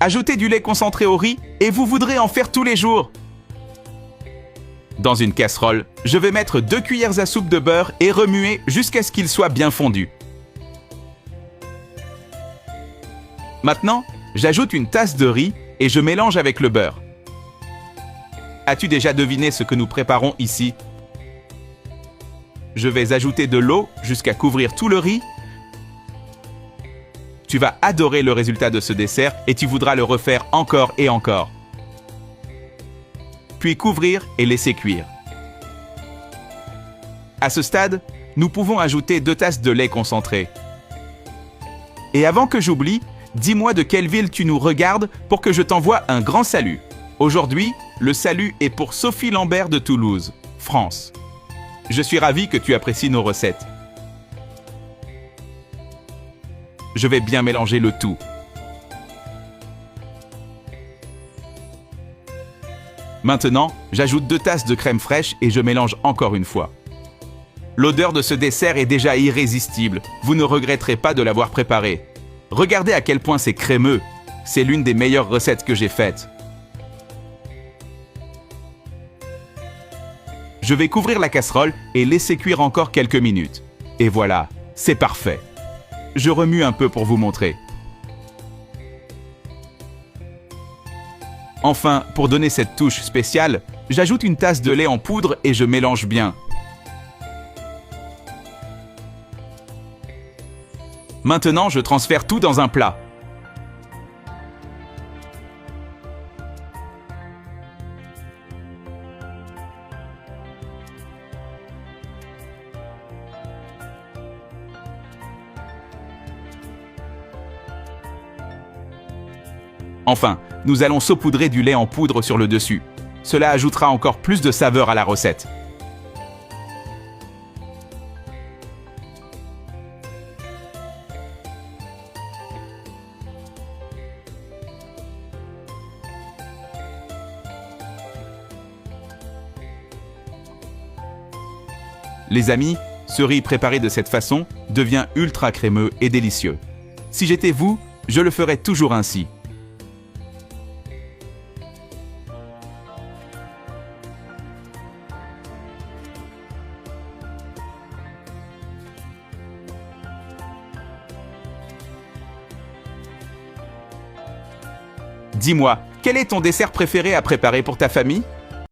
Ajoutez du lait concentré au riz et vous voudrez en faire tous les jours. Dans une casserole, je vais mettre 2 cuillères à soupe de beurre et remuer jusqu'à ce qu'il soit bien fondu. Maintenant, j'ajoute une tasse de riz et je mélange avec le beurre. As-tu déjà deviné ce que nous préparons ici? Je vais ajouter de l'eau jusqu'à couvrir tout le riz. Tu vas adorer le résultat de ce dessert et tu voudras le refaire encore et encore. Puis couvrir et laisser cuire. À ce stade, nous pouvons ajouter 2 tasses de lait concentré. Et avant que j'oublie, dis-moi de quelle ville tu nous regardes pour que je t'envoie un grand salut. Aujourd'hui, le salut est pour Sophie Lambert de Toulouse, France. Je suis ravi que tu apprécies nos recettes. Je vais bien mélanger le tout. Maintenant, j'ajoute 2 tasses de crème fraîche et je mélange encore une fois. L'odeur de ce dessert est déjà irrésistible. Vous ne regretterez pas de l'avoir préparé. Regardez à quel point c'est crémeux. C'est l'une des meilleures recettes que j'ai faites. Je vais couvrir la casserole et laisser cuire encore quelques minutes. Et voilà, c'est parfait. Je remue un peu pour vous montrer. Enfin, pour donner cette touche spéciale, j'ajoute une tasse de lait en poudre et je mélange bien. Maintenant, je transfère tout dans un plat. Enfin, nous allons saupoudrer du lait en poudre sur le dessus. Cela ajoutera encore plus de saveur à la recette. Les amis, ce riz préparé de cette façon devient ultra crémeux et délicieux. Si j'étais vous, je le ferais toujours ainsi. Dis-moi, quel est ton dessert préféré à préparer pour ta famille ?